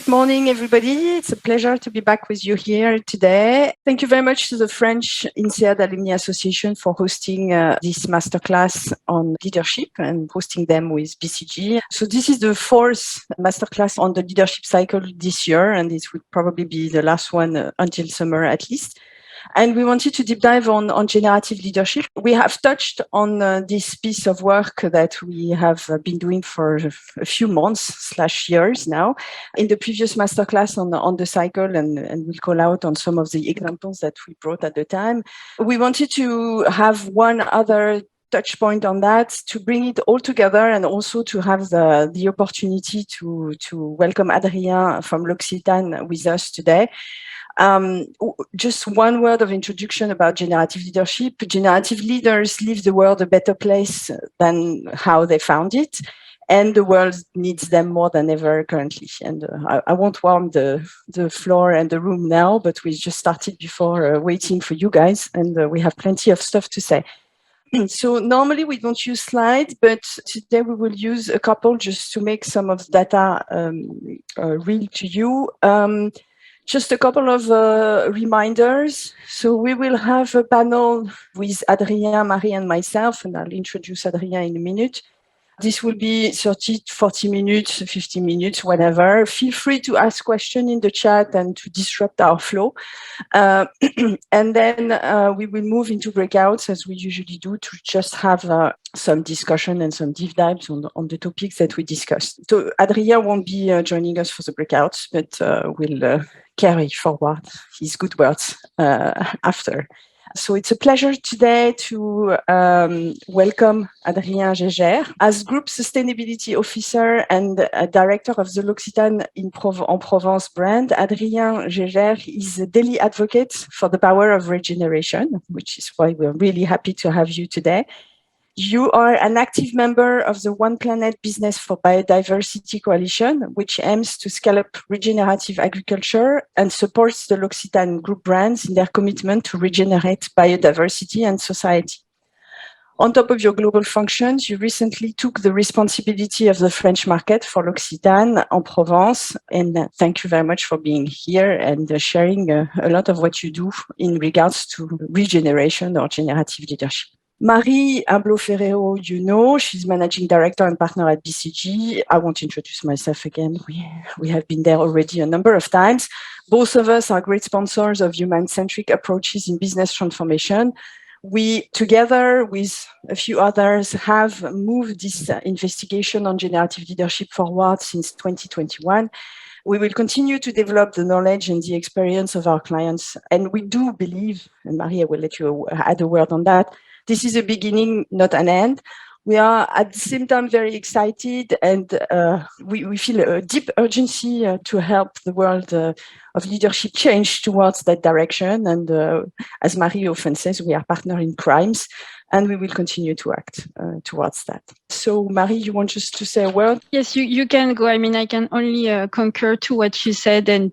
Good morning, everybody. It's a pleasure to be back with you here today. Thank you very much to the French INSEAD Alumni Association for hosting this masterclass on leadership and hosting them with BCG. So this is the fourth masterclass on the leadership cycle this year, and it will probably be the last one until summer at least. And we wanted to deep dive on generative leadership. We have touched on this piece of work that we have been doing for a few months/years now in the previous masterclass on the cycle, and we'll call out on some of the examples that we brought at the time. We wanted to have one other touch point on that to bring it all together, and also to have the opportunity to welcome Adrien from L'Occitane with us today. Just one word of introduction about generative leadership. Generative leaders leave the world a better place than how they found it, and the world needs them more than ever currently. And I won't warm the floor and the room now, but we just started before waiting for you guys, and we have plenty of stuff to say. So normally we don't use slides, but today we will use a couple just to make some of the data real to you. Just a couple of reminders. So we will have a panel with Adrien, Marie, and myself, and I'll introduce Adrien in a minute. This will be 30, 40 minutes, 50 minutes, whatever. Feel free to ask questions in the chat and to disrupt our flow. And then we will move into breakouts, as we usually do, to just have some discussion and some deep dives on the topics that we discussed. So Adrien won't be joining us for the breakouts, but will carry forward his good words after. So it's a pleasure today to welcome Adrien Geiger as Group Sustainability Officer and Director of the L'Occitane en Provence brand. Adrien Geiger is a daily advocate for the power of regeneration, which is why we're really happy to have you today. You are an active member of the One Planet Business for Biodiversity Coalition, which aims to scale up regenerative agriculture and supports the L'Occitane Group brands in their commitment to regenerate biodiversity and society. On top of your global functions, you recently took the responsibility of the French market for L'Occitane en Provence. And thank you very much for being here and sharing a lot of what you do in regards to regeneration or generative leadership. Marie Humblot-Ferrero, you know, she's Managing Director and Partner at BCG. I won't introduce myself again. We have been there already a number of times. Both of us are great sponsors of human-centric approaches in business transformation. We, together with a few others, have moved this investigation on generative leadership forward since 2021. We will continue to develop the knowledge and the experience of our clients. And we do believe, and Marie, I will let you add a word on that, this is a beginning, not an end. We are at the same time very excited, and we feel a deep urgency to help the world of leadership change towards that direction. And as Marie often says, we are partner in crimes, and we will continue to act towards that. So Marie, you want just to say a word? Yes, you can go. I mean, I can only concur to what you said, and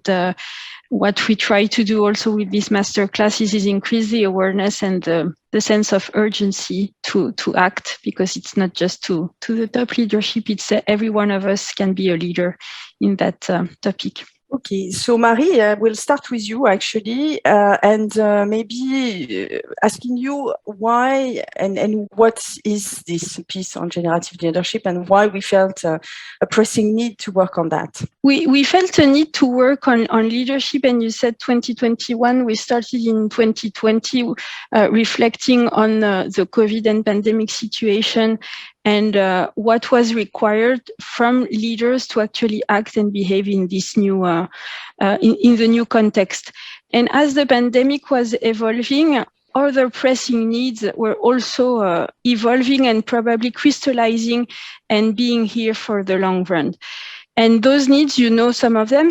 what we try to do also with these master classes is increase the awareness and the sense of urgency to act, because it's not just to the top leadership, it's every one of us can be a leader in that topic. Okay, so Marie, we'll start with you actually, and maybe asking you why and what is this piece on generative leadership, and why we felt a pressing need to work on that. We felt a need to work on leadership, and you said 2021, we started in 2020 reflecting on the COVID and pandemic situation, and what was required from leaders to actually act and behave in this new, in the new context. And as the pandemic was evolving, other pressing needs were also evolving and probably crystallizing and being here for the long run. And those needs, you know, some of them,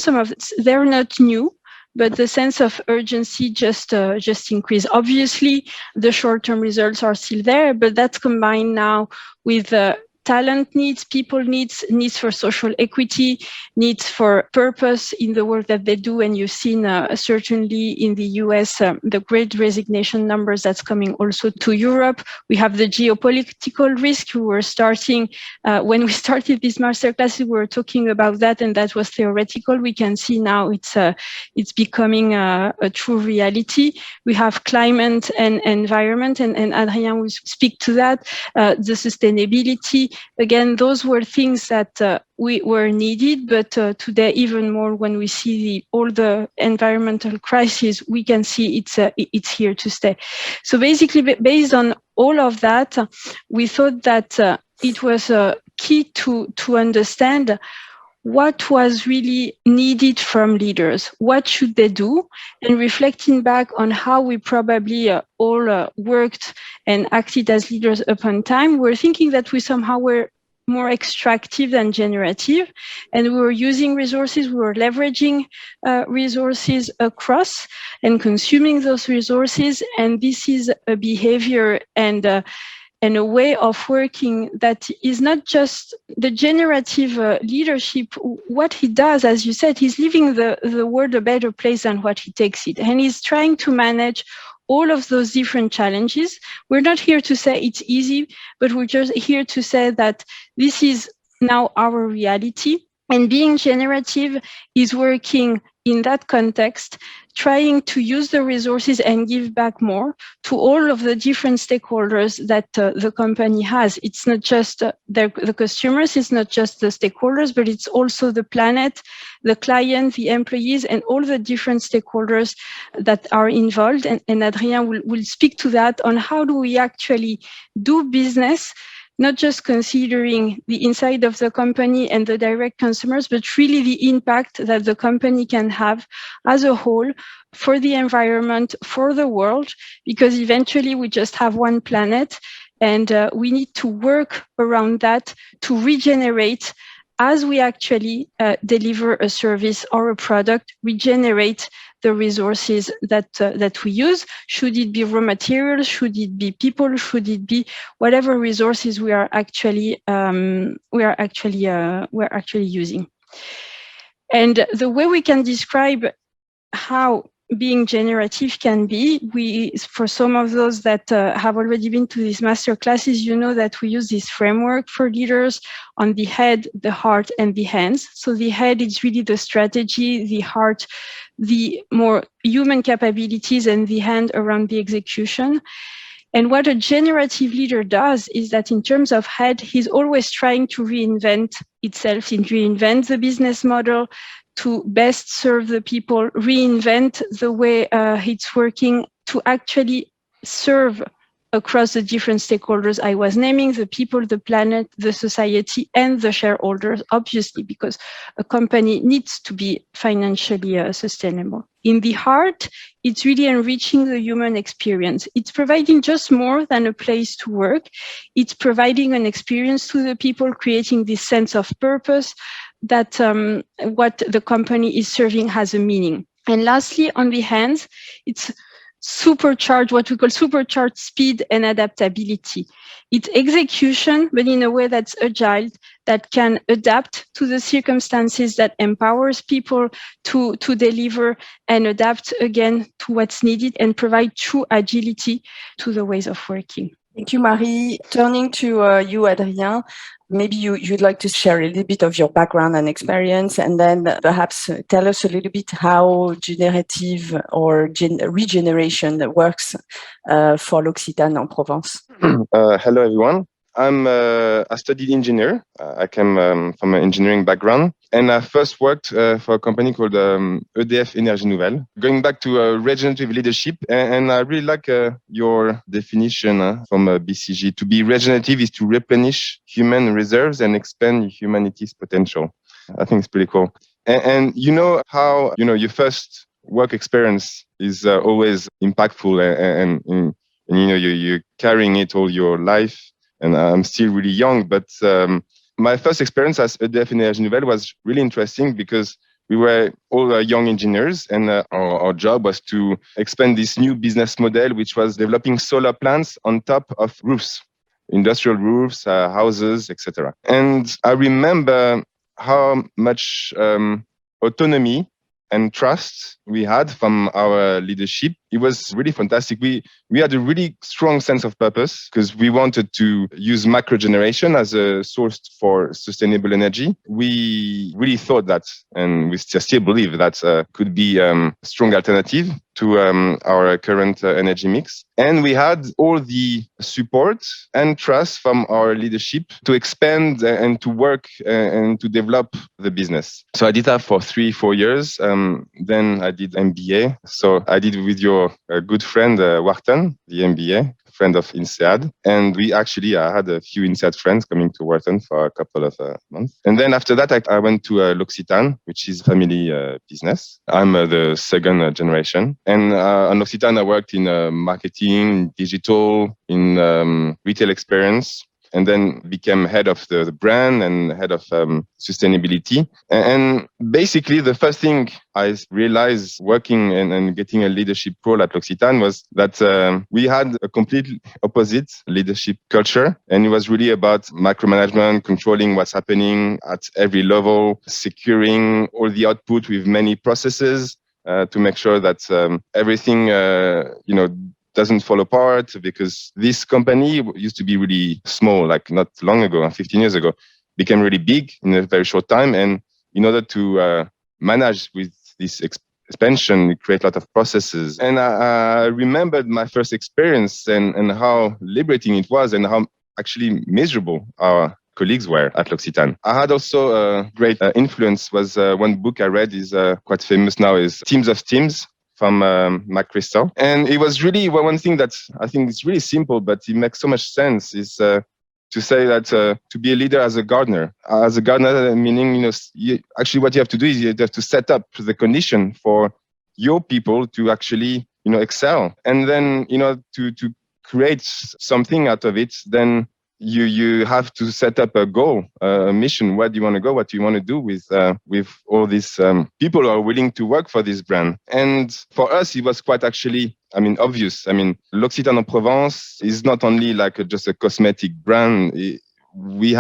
they're not new, but the sense of urgency just increased. Obviously, the short-term results are still there, but that's combined now with talent needs, people needs for social equity, needs for purpose in the work that they do. And you've seen certainly in the US, the great resignation numbers that's coming also to Europe. We have the geopolitical risk. We were starting, when we started this masterclass, we were talking about that, and that was theoretical. We can see now it's becoming a true reality. We have climate and environment, and Adrien will speak to that. The sustainability, again, those were things that we were needed, but today even more when we see all the environmental crises, we can see it's here to stay. So basically, based on all of that, we thought that it was key to understand what was really needed from leaders, what should they do, and reflecting back on how we probably all worked and acted as leaders upon time, we're thinking that we somehow were more extractive than generative, and we were using resources, we were leveraging resources across and consuming those resources, and this is a behavior and a way of working that is not just the generative leadership. What he does, as you said, he's leaving the world a better place than what he takes it. And he's trying to manage all of those different challenges. We're not here to say it's easy, but we're just here to say that this is now our reality. And being generative is working in that context, trying to use the resources and give back more to all of the different stakeholders that the company has. It's not just the customers, it's not just the stakeholders, but it's also the planet, the client, the employees, and all the different stakeholders that are involved. And Adrien will speak to that on how do we actually do business, not just considering the inside of the company and the direct consumers, but really the impact that the company can have as a whole for the environment, for the world, because eventually we just have one planet, and we need to work around that to regenerate as we actually deliver a service or a product, regenerate the resources that we use. Should it be raw materials? Should it be people? Should it be whatever resources we are actually using? And the way we can describe how being generative can be, for some of those that have already been to these master classes, you know that we use this framework for leaders on the head, the heart, and the hands. So the head is really the strategy, the heart, the more human capabilities, and the hand around the execution. And what a generative leader does is that in terms of head, he's always trying to reinvent itself, and reinvent the business model, to best serve the people, reinvent the way it's working, to actually serve across the different stakeholders I was naming, the people, the planet, the society, and the shareholders, obviously, because a company needs to be financially sustainable. In the heart, it's really enriching the human experience. It's providing just more than a place to work. It's providing an experience to the people, creating this sense of purpose, that what the company is serving has a meaning. And lastly, on the hands, it's supercharged, what we call supercharged speed and adaptability. It's execution, but in a way that's agile, that can adapt to the circumstances, that empowers people to deliver and adapt again to what's needed and provide true agility to the ways of working. Thank you, Marie. Turning to you, Adrien, maybe you'd like to share a little bit of your background and experience, and then perhaps tell us a little bit how generative or regeneration works for L'Occitane en Provence. Hello, everyone. I'm a studied engineer. I came from an engineering background, and I first worked for a company called EDF Énergie Nouvelle. Going back to regenerative leadership, and I really like your definition from BCG. To be regenerative is to replenish human reserves and expand humanity's potential. I think it's pretty cool. And you know how your first work experience is always impactful, and you're carrying it all your life. And I'm still really young, but my first experience as EDF Énergie Nouvelle was really interesting because we were all young engineers, and our job was to expand this new business model, which was developing solar plants on top of roofs. industrial roofs, houses, etc. And I remember how much autonomy and trust we had from our leadership. It was really fantastic. We had a really strong sense of purpose because we wanted to use microgeneration as a source for sustainable energy. We really thought that, and we still believe that could be a strong alternative to our current energy mix. And we had all the support and trust from our leadership to expand and to work and to develop the business. So I did that for 3-4 years. Then I did MBA. So I did with your good friend, Wharton, the MBA, friend of INSEAD. And we actually had a few INSEAD friends coming to Wharton for a couple of months. And then after that, I went to L'Occitane, which is family business. I'm the second generation. And on L'Occitane, I worked in marketing, digital, in retail experience, and then became head of the brand and head of sustainability. And basically, the first thing I realized working and getting a leadership role at L'Occitane was that we had a completely opposite leadership culture. And it was really about micromanagement, controlling what's happening at every level, securing all the output with many processes to make sure that everything, doesn't fall apart, because this company used to be really small, like not long ago, 15 years ago, became really big in a very short time. And in order to manage with this expansion, we create a lot of processes. And I remembered my first experience and how liberating it was and how actually miserable our colleagues were at L'Occitane. I had also a great influence was one book I read is quite famous now, is Teams of Teams, from Mac Crystal. And it was really one thing that I think is really simple, but it makes so much sense, is to say that to be a leader as a gardener. As a gardener, meaning, actually what you have to do is you have to set up the condition for your people to actually, excel. And then, to create something out of it, then you have to set up a goal, a mission. Where do you want to go? What do you want to do with all these people who are willing to work for this brand? And for us, it was quite actually, obvious. L'Occitane en Provence is not only like just a cosmetic brand. We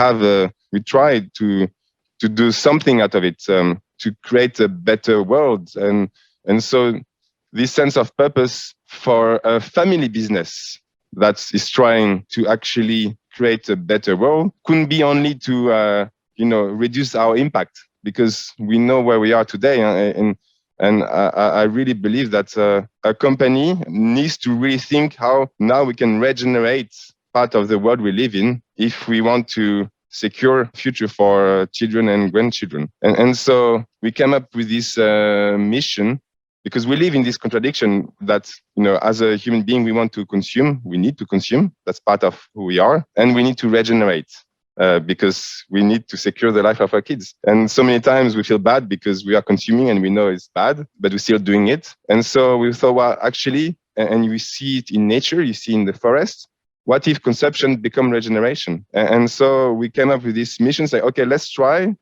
tried to do something out of it, to create a better world. And so this sense of purpose for a family business that is trying to actually create a better world couldn't be only to reduce our impact, because we know where we are today, and I really believe that a company needs to really think how now we can regenerate part of the world we live in if we want to secure a future for children and grandchildren. And so we came up with this mission, because we live in this contradiction that, as a human being, we want to consume. We need to consume. That's part of who we are. And we need to regenerate because we need to secure the life of our kids. And so many times we feel bad because we are consuming and we know it's bad, but we're still doing it. And so we thought, well, actually, and you see it in nature, you see in the forest, what if consumption become regeneration? And so we came up with this mission, say, okay, let's try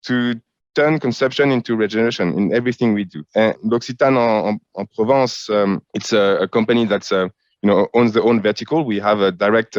to turn consumption into regeneration in everything we do. And L'Occitane en Provence, it's a company that owns their own vertical. We have a direct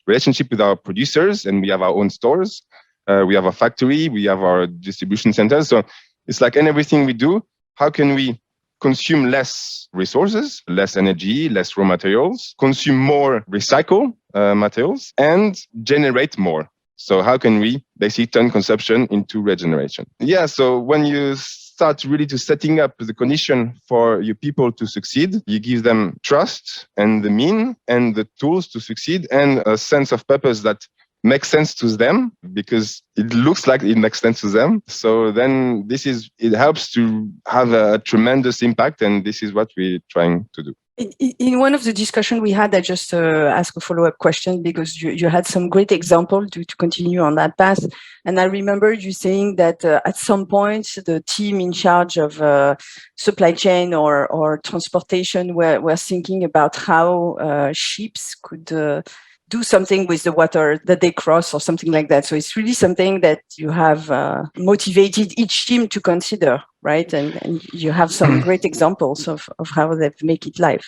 relationship with our producers, and we have our own stores. We have a factory. We have our distribution centers. So it's like in everything we do, how can we consume less resources, less energy, less raw materials, consume more recycled materials, and generate more? So how can we basically turn consumption into regeneration? Yeah, so when you start really to setting up the condition for your people to succeed, you give them trust and the mean and the tools to succeed and a sense of purpose that makes sense to them, because it looks like it makes sense to them. So then it helps to have a tremendous impact, and this is what we're trying to do. In one of the discussions we had, I just asked a follow-up question, because you had some great example to continue on that path. And I remember you saying that at some point, the team in charge of supply chain or transportation were thinking about how ships could do something with the water that they cross or something like that. So it's really something that you have motivated each team to consider, right? And you have some great examples of how they've made it live.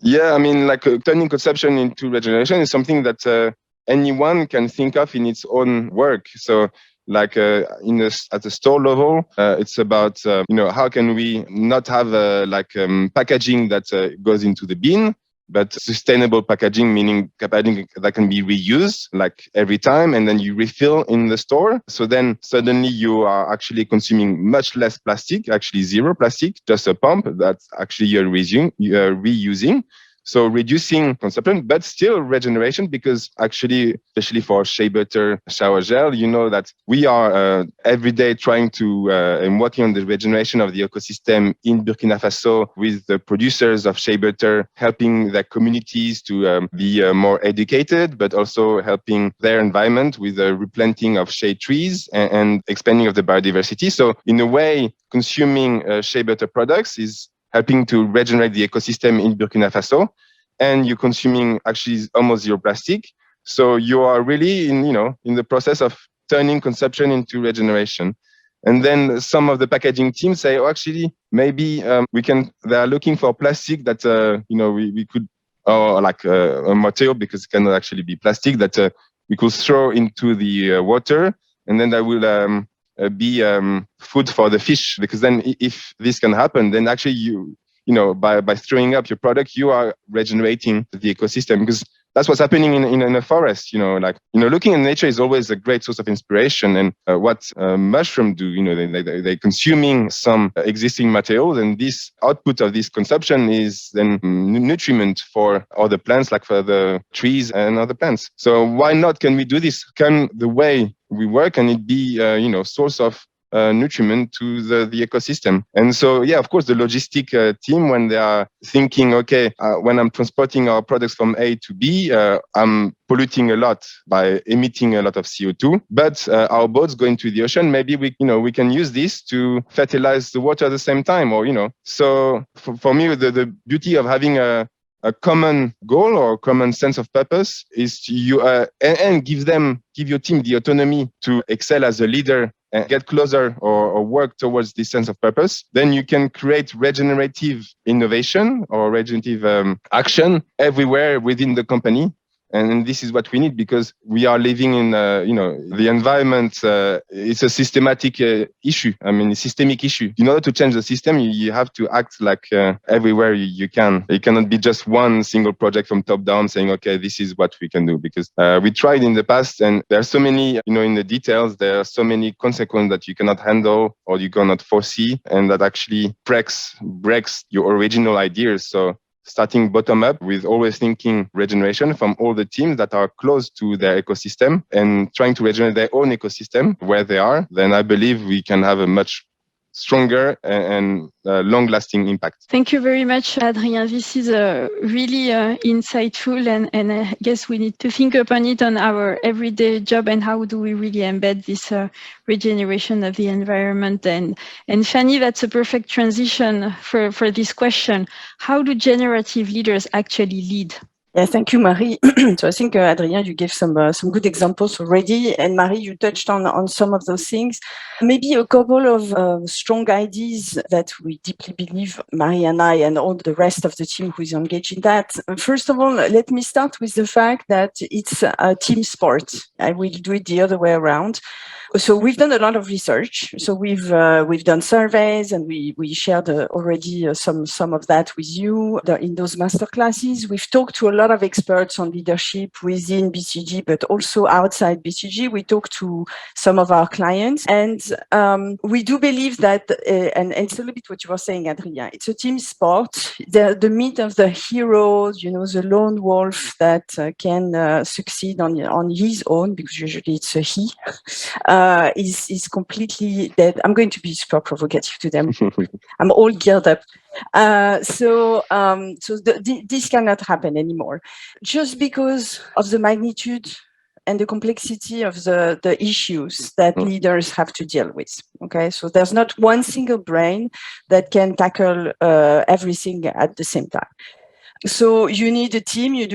Yeah, I mean, like turning conception into regeneration is something that anyone can think of in its own work. So like at the store level, it's about, how can we not have packaging that goes into the bin, but sustainable packaging, meaning packaging that can be reused like every time, and then you refill in the store. So then suddenly you are actually consuming much less plastic, actually zero plastic, just a pump that actually you're reusing. So reducing consumption, but still regeneration, because actually, especially for shea butter shower gel, you know that we are every day trying to and working on the regeneration of the ecosystem in Burkina Faso with the producers of shea butter, helping their communities to be more educated, but also helping their environment with the replanting of shea trees and expanding of the biodiversity. So in a way, consuming shea butter products is helping to regenerate the ecosystem in Burkina Faso, and you're consuming actually almost zero plastic. So you are really in the process of turning consumption into regeneration. And then some of the packaging teams say, oh, actually, maybe they are looking for plastic that, we could, or like a material, because it cannot actually be plastic, that we could throw into the water, and then that will be food for the fish. Because then if this can happen, then actually by throwing up your product, you are regenerating the ecosystem, because that's what's happening in a forest. Looking at nature is always a great source of inspiration. And what mushrooms do, they're consuming some existing materials, and this output of this consumption is then nutriment for other plants, like for the trees and other plants. So why not? Can we do this? Can the way we work, and it be source of nutriment to the ecosystem? And so, yeah, of course, the logistic team, when they are thinking, okay, when I'm transporting our products from A to B, I'm polluting a lot by emitting a lot of CO2, but our boats going to the ocean, maybe we can use this to fertilize the water at the same time, So for me, the beauty of having a common goal or a common sense of purpose is and give your team the autonomy to excel as a leader and get closer or work towards this sense of purpose. Then you can create regenerative innovation or regenerative action everywhere within the company. And this is what we need, because we are living in, the environment. It's a systematic issue. I mean, a systemic issue. In order to change the system, you have to act like everywhere you can. It cannot be just one single project from top down saying, okay, this is what we can do. Because we tried in the past, and there are so many, in the details, there are so many consequences that you cannot handle or you cannot foresee, and that actually breaks your original ideas. So starting bottom up with always thinking regeneration from all the teams that are close to their ecosystem and trying to regenerate their own ecosystem where they are, then I believe we can have a much stronger and long-lasting impact. Thank you very much, Adrien. This is really insightful, and I guess we need to think upon it on our everyday job, and how do we really embed this regeneration of the environment. And Fanny, that's a perfect transition for this question. How do generative leaders actually lead? Yeah, thank you, Marie. So I think, Adrien, you gave some good examples already. And Marie, you touched on some of those things. Maybe a couple of strong ideas that we deeply believe, Marie and I, and all the rest of the team who is engaged in that. First of all, let me start with the fact that it's a team sport. I will do it the other way around. So we've done a lot of research. So we've done surveys, and we shared already some of that with you in those masterclasses. We've talked to a lot of experts on leadership within BCG, but also outside BCG. We talked to some of our clients, and we do believe that, and it's a little bit what you were saying, Adrien, it's a team sport. The myth of the hero, the lone wolf that can succeed on his own, because usually it's a he, is completely dead. I'm going to be super provocative to them. I'm all geared up. So this cannot happen anymore, just because of the magnitude and the complexity of the issues that leaders have to deal with. Okay, so there's not one single brain that can tackle everything at the same time. So you need a team, you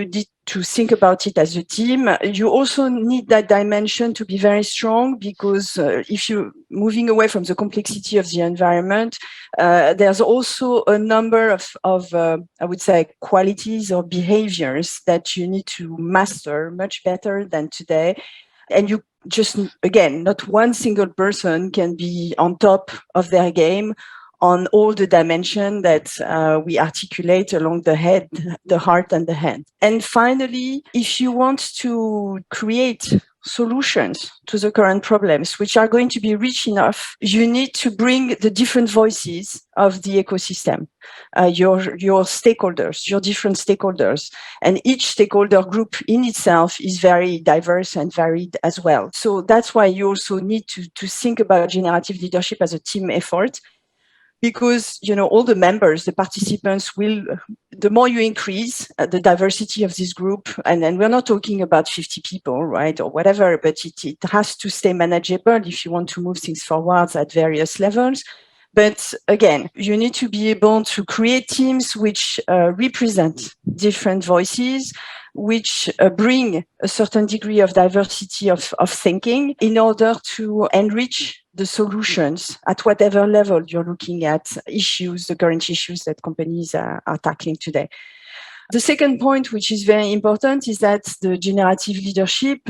to think about it as a team. You also need that dimension to be very strong, because if you're moving away from the complexity of the environment, there's also a number of I would say, qualities or behaviors that you need to master much better than today. And you just, again, not one single person can be on top of their game on all the dimensions that we articulate along the head, the heart, and the hand. And finally, if you want to create solutions to the current problems, which are going to be rich enough, you need to bring the different voices of the ecosystem, your stakeholders, your different stakeholders. And each stakeholder group in itself is very diverse and varied as well. So that's why you also need to think about generative leadership as a team effort. Because, all the members, the participants will, the more you increase the diversity of this group, and we're not talking about 50 people, right, or whatever, but it has to stay manageable if you want to move things forward at various levels. But again, you need to be able to create teams which represent different voices, which bring a certain degree of diversity of thinking in order to enrich the solutions at whatever level you're looking at issues, the current issues that companies are tackling today. The second point, which is very important, is that the generative leadership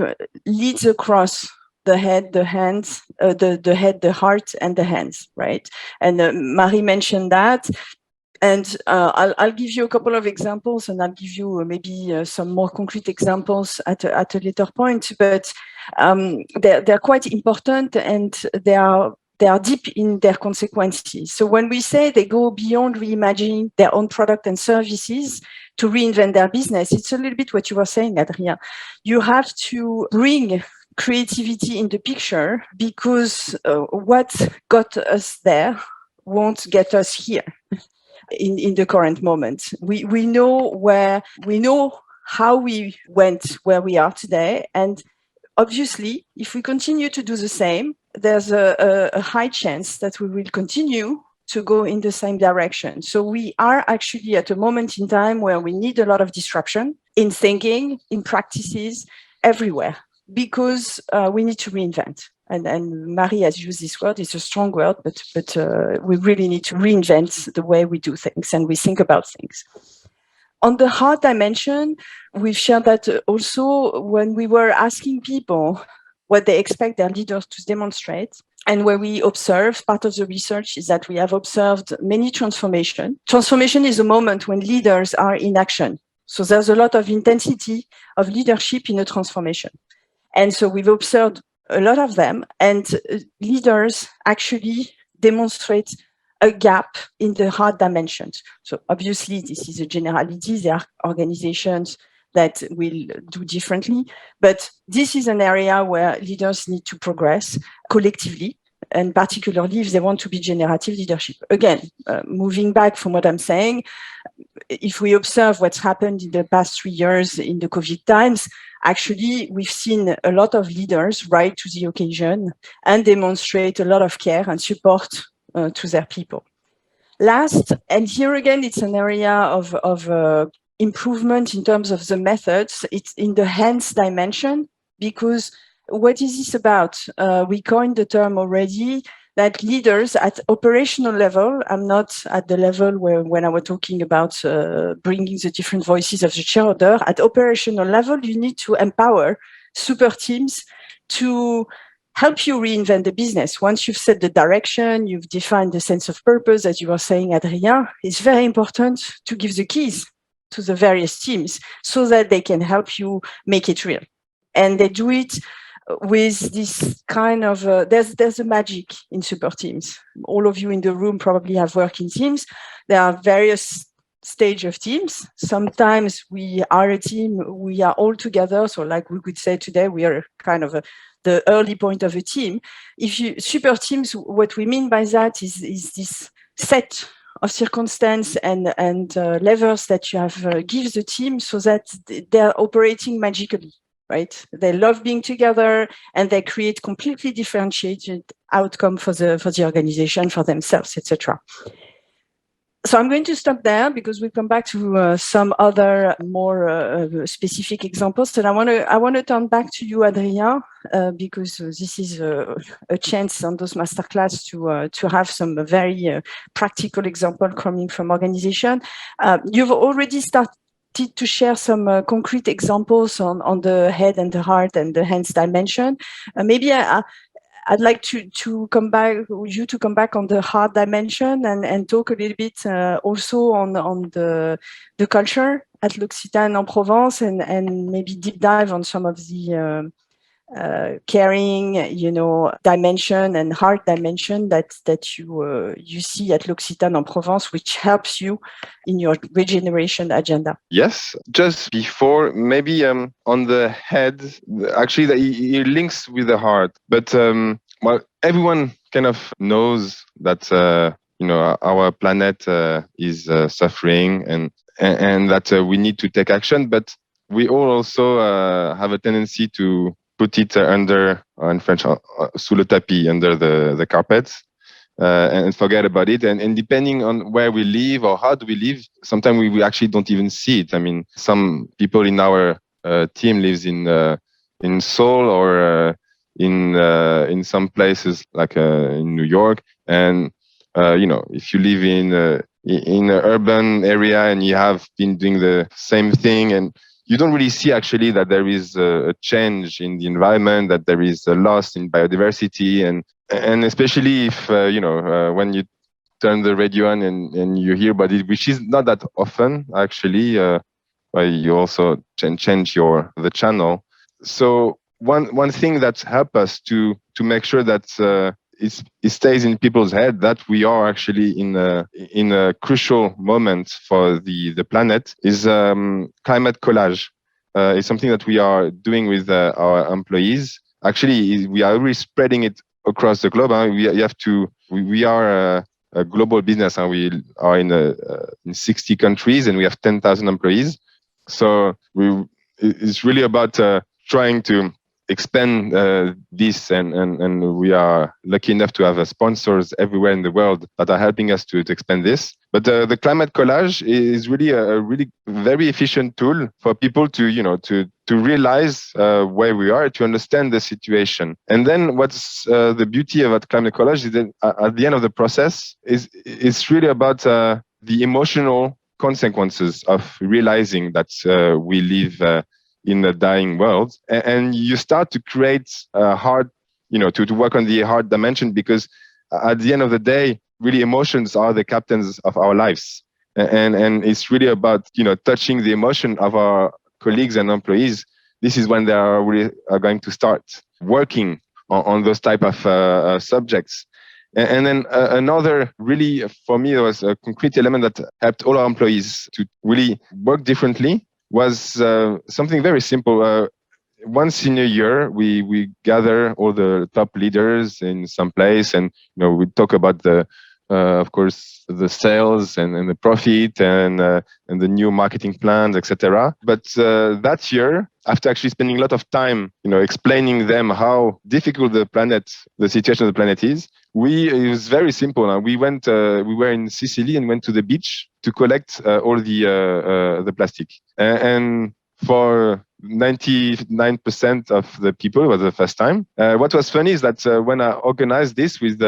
leads across the head, the hands, the head, the heart, and the hands, right? And Marie mentioned that. And I'll give you a couple of examples, and I'll give you maybe some more concrete examples at a later point. But they're quite important, and they are deep in their consequences. So when we say they go beyond reimagining their own product and services to reinvent their business, it's a little bit what you were saying, Adrien. You have to bring creativity in the picture, because what got us there won't get us here. In the current moment, we know how we went where we are today, and obviously, if we continue to do the same, there's a high chance that we will continue to go in the same direction. So we are actually at a moment in time where we need a lot of disruption in thinking, in practices, everywhere, because we need to reinvent. And Marie has used this word. It's a strong word, but we really need to reinvent the way we do things and we think about things. On the hard dimension, we've shared that also when we were asking people what they expect their leaders to demonstrate. And where we observe, part of the research is that we have observed many transformation. Transformation is a moment when leaders are in action. So there's a lot of intensity of leadership in a transformation. And so we've observed a lot of them, and leaders actually demonstrate a gap in the hard dimensions. So obviously, this is a generality. There are organizations that will do differently, but this is an area where leaders need to progress collectively, and particularly if they want to be generative leadership. Again, moving back from what I'm saying, if we observe what's happened in the past 3 years in the COVID times, actually, we've seen a lot of leaders rise to the occasion and demonstrate a lot of care and support to their people. Last, and here again, it's an area of improvement in terms of the methods. It's in the hands dimension, because what is this about? We coined the term already, that leaders at operational level, I'm not at the level where when I was talking about bringing the different voices of the shareholder, at operational level, you need to empower super teams to help you reinvent the business. Once you've set the direction, you've defined the sense of purpose, as you were saying, Adrien, it's very important to give the keys to the various teams so that they can help you make it real. And they do it with this kind of, there's a magic in super teams. All of you in the room probably have worked in teams. There are various stages of teams. Sometimes we are a team, we are all together. So like we could say today, we are kind of the early point of a team. If you super teams, what we mean by that is this set of circumstance and levers that you have give the team so that they're operating magically. Right? They love being together and they create completely differentiated outcome for the organization, for themselves, etc. So I'm going to stop there because we'll come back to some other more specific examples. And I want to turn back to you, Adrien, because this is a chance on those masterclass to have some very practical example coming from organization. You've already started to share some concrete examples on the head and the heart and the hands dimension. Maybe I'd like to come back on the heart dimension and talk a little bit also on the culture at L'Occitane en Provence and maybe deep dive on some of the caring, dimension and heart dimension that you see at L'Occitane en Provence, which helps you in your regeneration agenda. Yes, just before, maybe on the head, actually it links with the heart. But well, everyone kind of knows that our planet is suffering and that we need to take action. But we all also have a tendency to put it under, in French, sous le tapis, under the carpets. And forget about it. And depending on where we live or how do we live, sometimes we actually don't even see it. I mean, some people in our team lives in Seoul or in some places like in New York. And if you live in an urban area and you have been doing the same thing, and you don't really see actually that there is a change in the environment, that there is a loss in biodiversity, and especially if when you turn the radio on and you hear about it, which is not that often actually, you also change the channel. So one thing that helps us to make sure that it stays in people's head that we are actually in a crucial moment for the planet is climate collage. It's something that we are doing with our employees. Actually, we are really spreading it across the globe. We are a global business, and we are in 60 countries, and we have 10,000 employees. So it's really about trying to expand this, and we are lucky enough to have sponsors everywhere in the world that are helping us to expand this. But the climate collage is really a really very efficient tool for people to realize where we are, to understand the situation. And then what's the beauty about climate collage is that at the end of the process it's really about the emotional consequences of realizing that we live in a dying world, and you start to create hard, to work on the hard dimension, because at the end of the day, really emotions are the captains of our lives, and it's really about touching the emotion of our colleagues and employees. This is when they are going to start working on those type of subjects. And then another, really, for me, there was a concrete element that helped all our employees to really work differently, was something very simple. Once in a year, we gather all the top leaders in some place, and we talk about of course, the sales and the profit and the new marketing plans, etc. But that year, after actually spending a lot of time, explaining them how difficult the situation of the planet is, it was very simple. We were in Sicily and went to the beach to collect all the plastic. And for 99% of the people, it was the first time. What was funny is that when I organized this with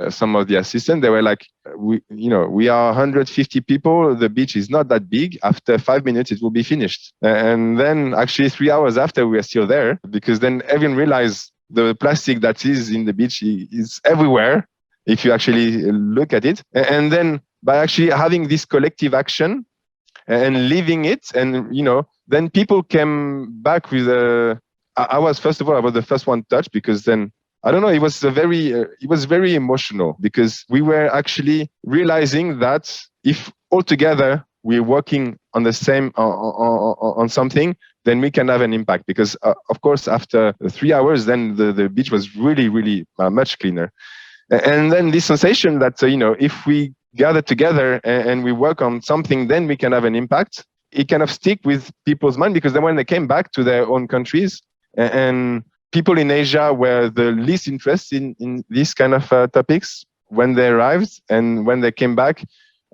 some of the assistants, they were like, we are 150 people. The beach is not that big. After 5 minutes, it will be finished. And then actually 3 hours after, we are still there, because then everyone realized the plastic that is in the beach is everywhere if you actually look at it. And then by actually having this collective action and leaving it, and then people came back with I was the first one touched, because then I don't know, it was very emotional, because we were actually realizing that if all together we're working on the same on something, then we can have an impact. Because of course, after 3 hours, then the beach was really, really much cleaner. And then this sensation that if we gather together and we work on something, then we can have an impact. It kind of stick with people's mind, because then when they came back to their own countries, and people in Asia were the least interested in these kind of topics when they arrived, and when they came back,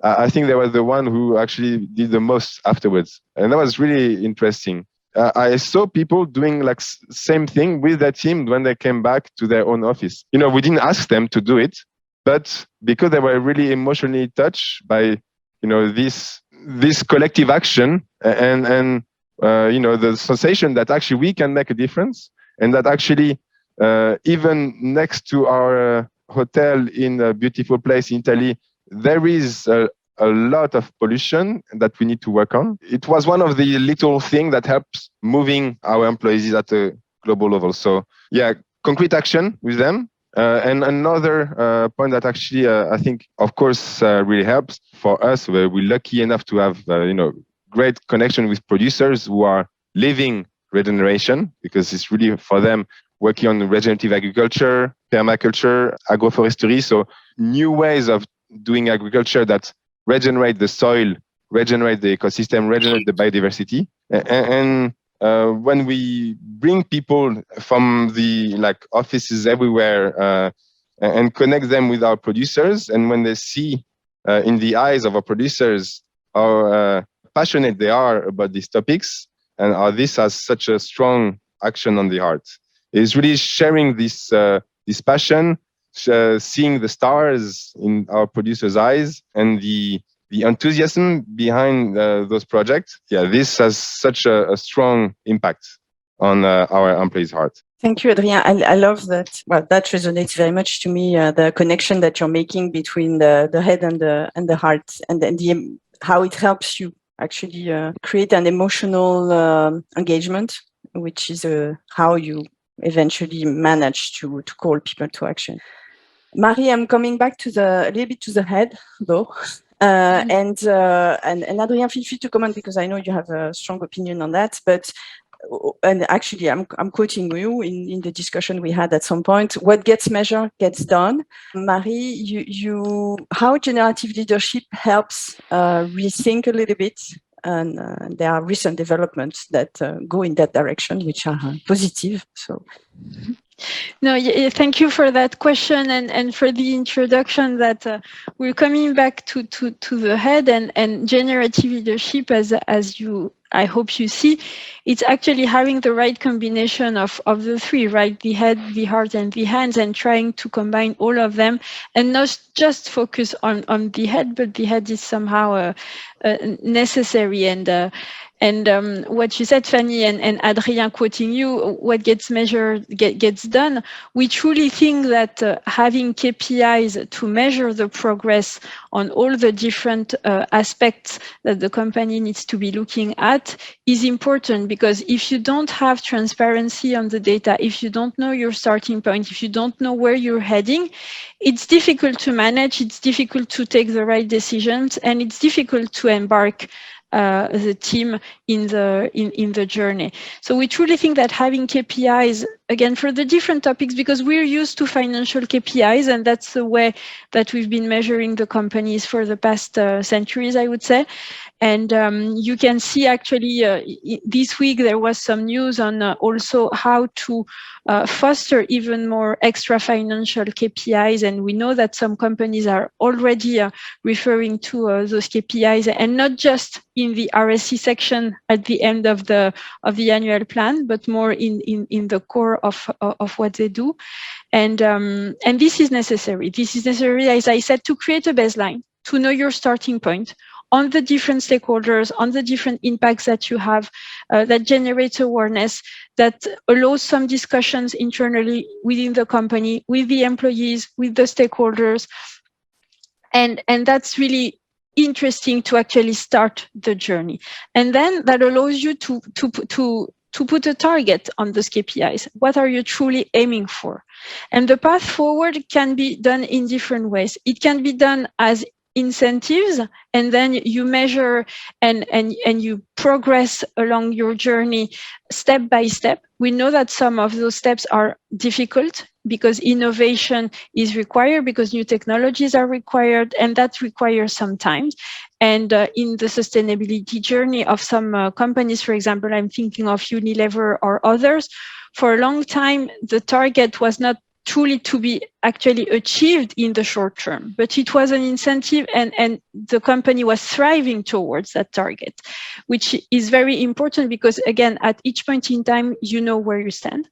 I think they were the one who actually did the most afterwards. And that was really interesting. I saw people doing like same thing with their team when they came back to their own office. We didn't ask them to do it, but because they were really emotionally touched by, this collective action and the sensation that actually we can make a difference, and that actually even next to our hotel in a beautiful place in Italy, there is a lot of pollution that we need to work on. It was one of the little things that helps moving our employees at a global level. So yeah, concrete action with them. And another point that actually I think, of course, really helps for us. We're lucky enough to have great connection with producers who are living regeneration, because it's really for them working on regenerative agriculture, permaculture, agroforestry. So new ways of doing agriculture that regenerate the soil, regenerate the ecosystem, regenerate the biodiversity. And when we bring people from the offices everywhere and connect them with our producers, and when they see in the eyes of our producers how passionate they are about these topics, and how this has such a strong action on the heart, it's really sharing this passion, seeing the stars in our producers' eyes, and the enthusiasm behind those projects. Yeah, this has such a strong impact on our employees' heart. Thank you, Adrien. I love that. Well, that resonates very much to me. The connection that you're making between the head and the heart, and how it helps you actually create an emotional engagement, which is how you eventually manage to call people to action. Marie, I'm coming back a little bit to the head, though. And Adrien, feel free to comment, because I know you have a strong opinion on that. And actually, I'm quoting you in the discussion we had at some point. What gets measured gets done. Marie, how generative leadership helps rethink a little bit. And there are recent developments that go in that direction, which are positive. So. No, thank you for that question and for the introduction that we're coming back to the head and generative leadership, as you, I hope you see, it's actually having the right combination of the three, right? The head, the heart, and the hands, and trying to combine all of them and not just focus on the head, but the head is somehow necessary. And what you said, Fanny, and Adrien, quoting you, what gets measured gets done. We truly think that having KPIs to measure the progress on all the different aspects that the company needs to be looking at is important, because if you don't have transparency on the data, if you don't know your starting point, if you don't know where you're heading, it's difficult to manage, it's difficult to take the right decisions, and it's difficult to embark the team in the journey. So we truly think that having KPIs, again, for the different topics, because we're used to financial KPIs, and that's the way that we've been measuring the companies for the past centuries, I would say. And you can see actually this week there was some news on also how to foster even more extra financial KPIs. And we know that some companies are already referring to those KPIs, and not just in the RSC section at the end of the annual plan, but more in the core of what they do. And this is necessary. This is necessary, as I said, to create a baseline, to know your starting point on the different stakeholders, on the different impacts that you have, that generates awareness, that allows some discussions internally within the company, with the employees, with the stakeholders. And that's really interesting to actually start the journey. And then that allows you to put a target on those KPIs. What are you truly aiming for? And the path forward can be done in different ways. It can be done as incentives, and then you measure and you progress along your journey step by step. We know that some of those steps are difficult because innovation is required, because new technologies are required, and that requires some time. And in the sustainability journey of some companies, for example, I'm thinking of Unilever or others, for a long time, the target was not truly to be actually achieved in the short term, but it was an incentive, and the company was thriving towards that target, which is very important because, again, at each point in time, you know where you stand.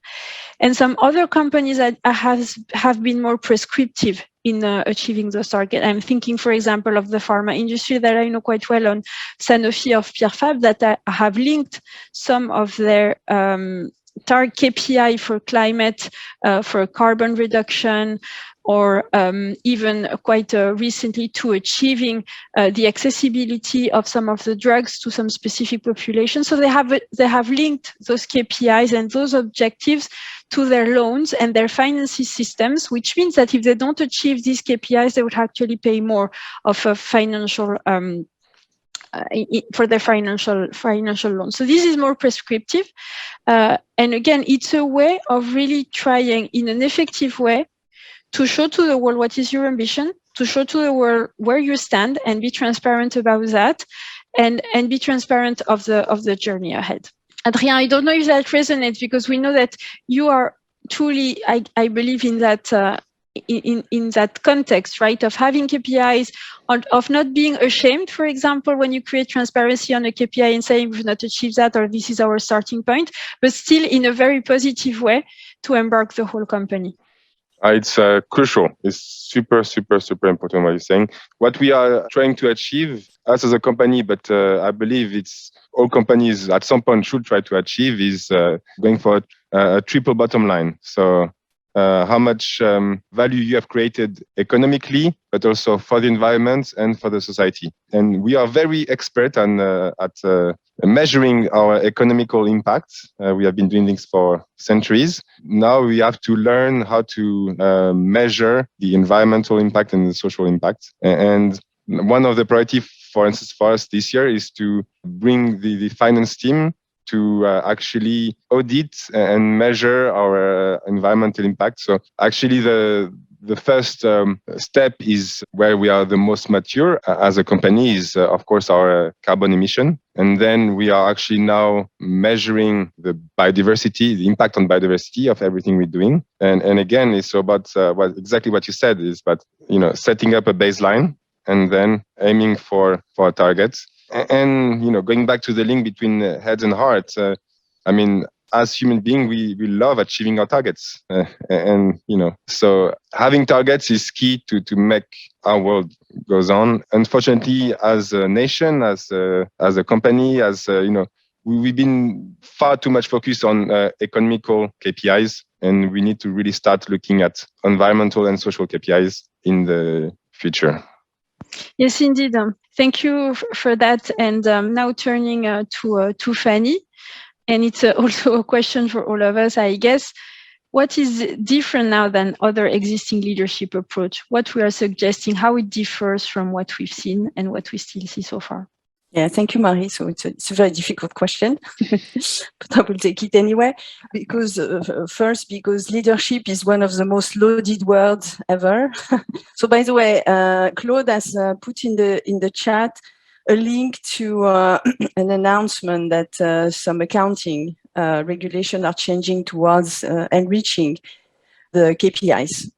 And some other companies that have been more prescriptive in achieving those targets. I'm thinking, for example, of the pharma industry that I know quite well, on Sanofi of Pierre Fabre, that have linked some of their target KPI for climate, for carbon reduction, or even quite recently to achieving the accessibility of some of the drugs to some specific populations. So they have linked those KPIs and those objectives to their loans and their financing systems, which means that if they don't achieve these KPIs, they would actually pay more of a financial for their financial loan. So this is more prescriptive. And again, it's a way of really trying in an effective way to show to the world what is your ambition, to show to the world where you stand, and be transparent about that, and be transparent of the journey ahead. Adrien, I don't know if that resonates, because we know that you are truly, I believe, in that in that context, right, of having KPIs, of not being ashamed, for example, when you create transparency on a KPI and saying we've not achieved that, or this is our starting point, but still in a very positive way to embark the whole company. It's crucial. It's super important what you're saying. What we are trying to achieve, us as a company, but I believe it's all companies at some point should try to achieve, is going for a triple bottom line. So how much value you have created economically, but also for the environment and for the society. And we are very expert at measuring our economical impact. We have been doing this for centuries. Now we have to learn how to measure the environmental impact and the social impact. And one of the priorities, for instance, for us this year is to bring the finance team to actually audit and measure our environmental impact. So actually the first step is where we are the most mature as a company is, of course, our carbon emission. And then we are actually now measuring the biodiversity, the impact on biodiversity of everything we're doing. And again, it's about exactly what you said, is about, setting up a baseline and then aiming for targets. And, going back to the link between heads and hearts, as human beings, we love achieving our targets. So having targets is key to make our world goes on. Unfortunately, as a nation, as a company, we've been far too much focused on economical KPIs, and we need to really start looking at environmental and social KPIs in the future. Yes, indeed. Thank you for that. And now turning to Fanny, and it's also a question for all of us, I guess. What is different now than other existing leadership approach? What we are suggesting, how it differs from what we've seen and what we still see so far? Yeah, thank you, Marie. So it's a very difficult question, but I will take it anyway. Because first, because leadership is one of the most loaded words ever. So, by the way, Claude has put in the chat a link to an announcement that some accounting regulations are changing towards enriching the KPIs.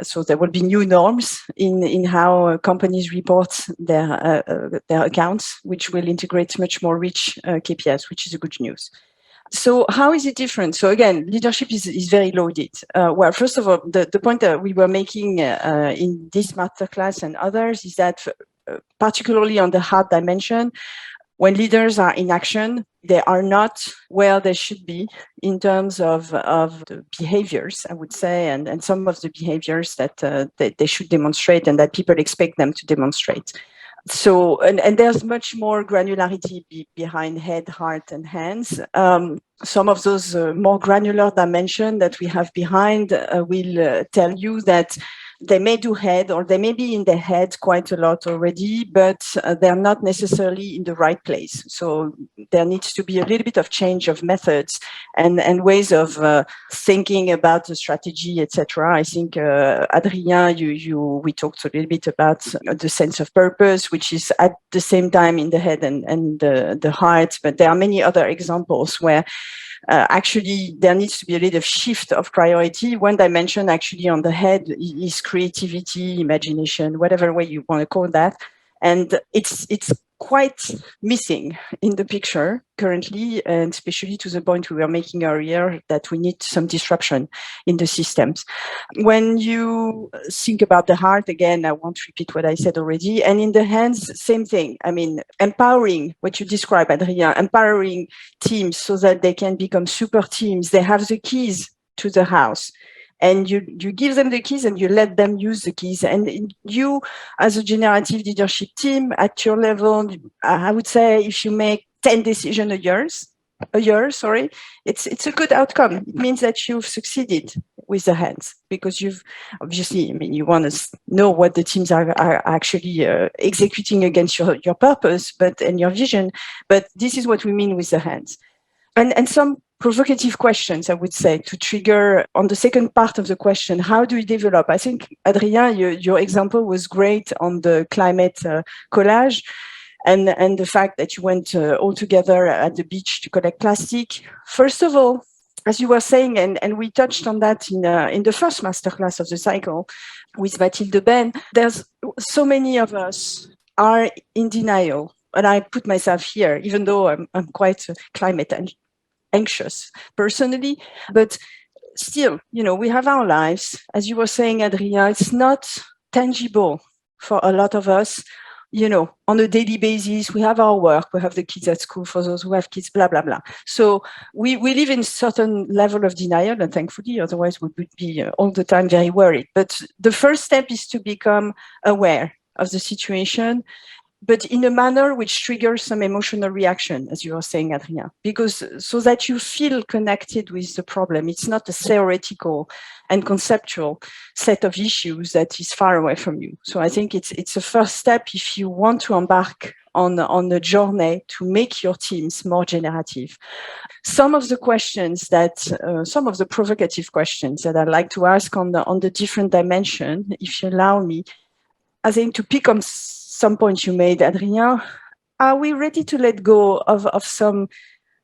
So there will be new norms in how companies report their accounts, which will integrate much more rich KPIs, which is a good news. So how is it different? So again, leadership is very loaded. Well, first of all, the point that we were making in this masterclass and others is that particularly on the hard dimension, when leaders are in action, they are not where they should be in terms of the behaviors, I would say, and some of the behaviors that they should demonstrate and that people expect them to demonstrate. So, and there's much more granularity behind head, heart, and hands. Some of those more granular dimension that we have behind will tell you that they may do head, or they may be in their head quite a lot already, but they're not necessarily in the right place. So there needs to be a little bit of change of methods and ways of thinking about the strategy, etc. I think Adrien, we talked a little bit about the sense of purpose, which is at the same time in the head and the heart. But there are many other examples where actually there needs to be a little shift of priority. One dimension actually on the head is creativity, imagination, whatever way you want to call that. And it's quite missing in the picture currently, and especially to the point we were making earlier that we need some disruption in the systems. When you think about the heart, again, I won't repeat what I said already, and in the hands, same thing. I mean, empowering what you describe, Adrien, empowering teams so that they can become super teams. They have the keys to the house. And you give them the keys and you let them use the keys. And you, as a generative leadership team at your level, I would say if you make 10 decisions a year, it's a good outcome. It means that you've succeeded with the hands, because you've obviously, I mean, you want to know what the teams are actually executing against your purpose, and your vision. But this is what we mean with the hands. And some provocative questions, I would say, to trigger on the second part of the question, how do we develop? I think, Adrien, your example was great on the climate collage, and the fact that you went all together at the beach to collect plastic. First of all, as you were saying, and we touched on that in the first masterclass of the cycle with Mathilde Ben, there's so many of us are in denial. And I put myself here, even though I'm quite climate anxious personally, but still, we have our lives. As you were saying, Adrien, it's not tangible for a lot of us, on a daily basis. We have our work, we have the kids at school for those who have kids, blah, blah, blah. So we live in a certain level of denial, and thankfully, otherwise we would be all the time very worried. But the first step is to become aware of the situation, but in a manner which triggers some emotional reaction, as you were saying, Adrien, because so that you feel connected with the problem. It's not a theoretical and conceptual set of issues that is far away from you. So I think it's a first step if you want to embark on a journey to make your teams more generative. Some of the questions some of the provocative questions that I'd like to ask on the different dimension, if you allow me, I think to pick on some points you made, Adrien, are we ready to let go of some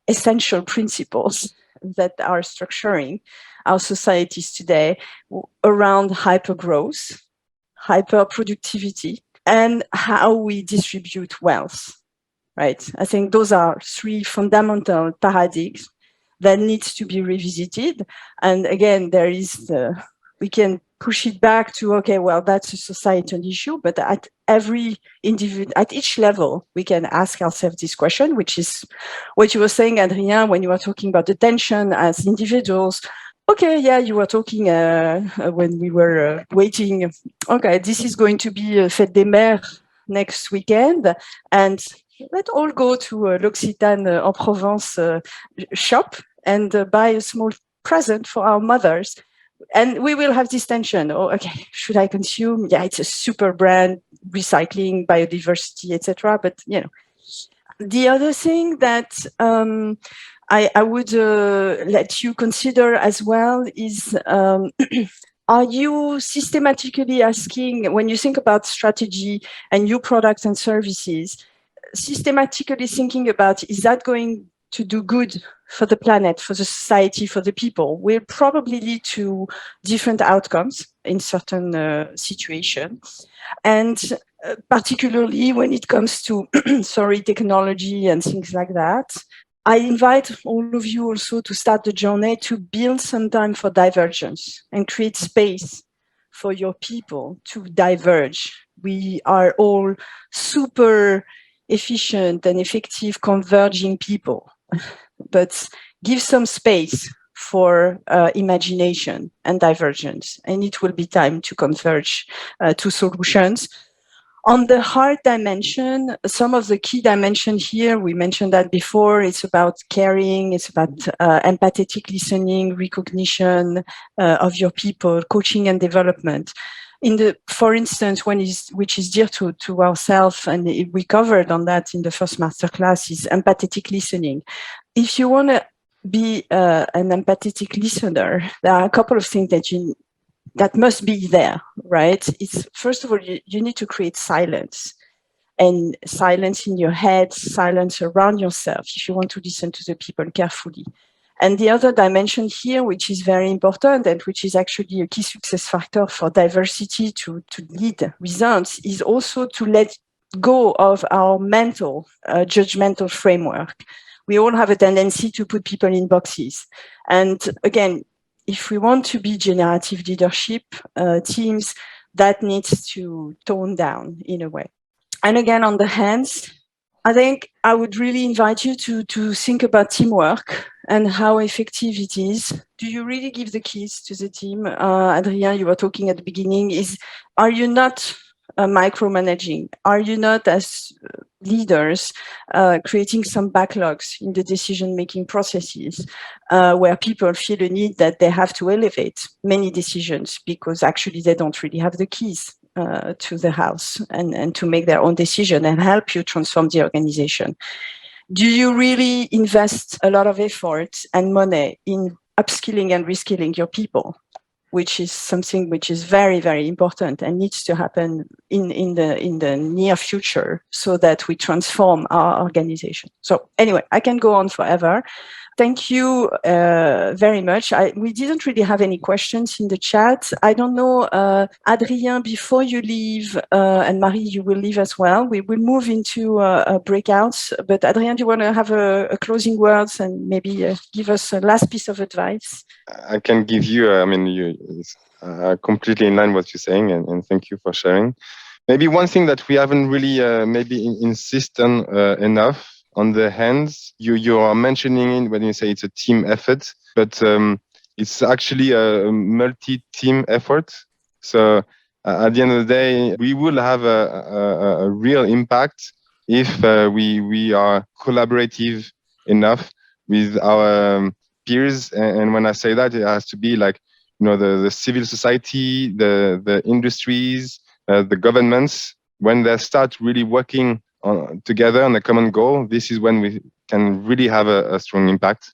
essential principles that are structuring our societies today around hyper-growth, hyper-productivity, and how we distribute wealth, right? I think those are three fundamental paradigms that needs to be revisited. And again, we can push it back to, okay, well, that's a societal issue, but at every individual, at each level, we can ask ourselves this question, which is what you were saying, Adrien, when you were talking about the tension as individuals. Okay, yeah, you were talking when we were waiting. Okay, this is going to be a Fête des Mères next weekend, and let's all go to l'Occitane en Provence shop and buy a small present for our mothers. And we will have this tension. Oh, okay, should I consume? Yeah, it's a super brand, recycling, biodiversity, etc. But the other thing that I would let you consider as well is: are you systematically asking, when you think about strategy and new products and services, systematically thinking about, is that going to do good for the planet, for the society, for the people, will probably lead to different outcomes in certain situations. And particularly when it comes to, technology and things like that, I invite all of you also to start the journey to build some time for divergence and create space for your people to diverge. We are all super efficient and effective converging people, but give some space for imagination and divergence, and it will be time to converge to solutions. On the heart dimension, some of the key dimensions here, we mentioned that before, it's about caring, it's about empathetic listening, recognition of your people, coaching and development. For instance, which is dear to ourselves, and we covered on that in the first masterclass, is empathetic listening. If you want to be an empathetic listener, there are a couple of things that must be there, right? It's first of all, you need to create silence. And silence in your head, silence around yourself, if you want to listen to the people carefully. And the other dimension here, which is very important and which is actually a key success factor for diversity to lead results, is also to let go of our mental, judgmental framework. We all have a tendency to put people in boxes. And again, if we want to be generative leadership teams, that needs to tone down in a way. And again, on the hands, I think I would really invite you to think about teamwork and how effective it is. Do you really give the keys to the team? Adrien, you were talking at the beginning, are you not micromanaging? Are you not, as leaders, creating some backlogs in the decision-making processes where people feel a need that they have to elevate many decisions because actually they don't really have the keys to the house and to make their own decision and help you transform the organization? Do you really invest a lot of effort and money in upskilling and reskilling your people, which is something which is very, very important and needs to happen in the near future so that we transform our organization? So anyway, I can go on forever. Thank you very much. We didn't really have any questions in the chat. I don't know, Adrien, before you leave, and Marie, you will leave as well. We will move into breakouts. But Adrien, do you want to have a closing words and maybe give us a last piece of advice? I can give you, it's completely in line with what you're saying, and thank you for sharing. Maybe one thing that we haven't really insist on enough, on the hands, you are mentioning when you say it's a team effort, but it's actually a multi-team effort. So at the end of the day, we will have a real impact if we are collaborative enough with our peers. And when I say that, it has to be like, the civil society, the industries, the governments. When they start really working together on a common goal, this is when we can really have a strong impact.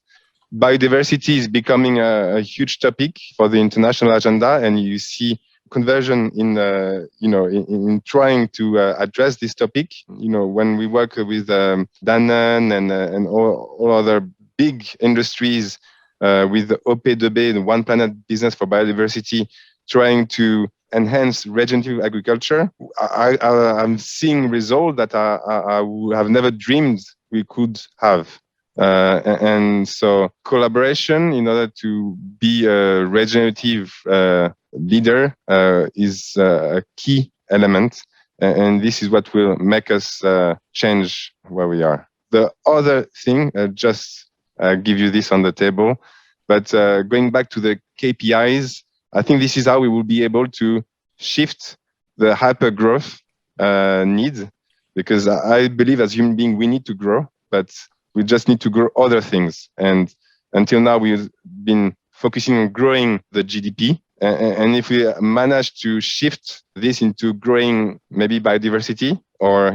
Biodiversity is becoming a huge topic for the international agenda, and you see conversion in trying to address this topic. When we work with Danone and all other big industries with the OP2B, the One Planet Business for Biodiversity, trying to enhance regenerative agriculture, I'm seeing results that I have never dreamed we could have. And so collaboration in order to be a regenerative leader is a key element. And this is what will make us change where we are. The other thing, just give you this on the table, but going back to the KPIs, I think this is how we will be able to shift the hyper growth need, because I believe as human beings, we need to grow, but we just need to grow other things. And until now, we've been focusing on growing the GDP. And if we manage to shift this into growing maybe biodiversity or,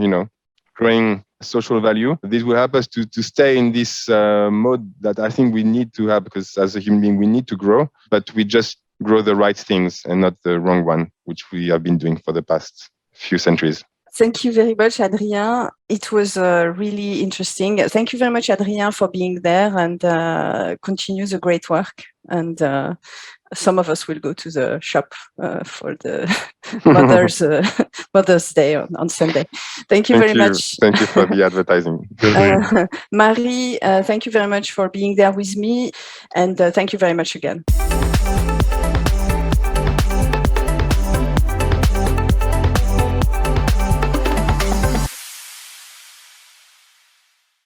growing social value, this will help us to stay in this mode that I think we need to have, because as a human being, we need to grow, but we just grow the right things and not the wrong one, which we have been doing for the past few centuries. Thank you very much, Adrien. It was really interesting. Thank you very much, Adrien, for being there, and continue the great work. And some of us will go to the shop for the Mother's Day on Sunday. Thank you very much. Thank you for the advertising. Marie, thank you very much for being there with me. And thank you very much again.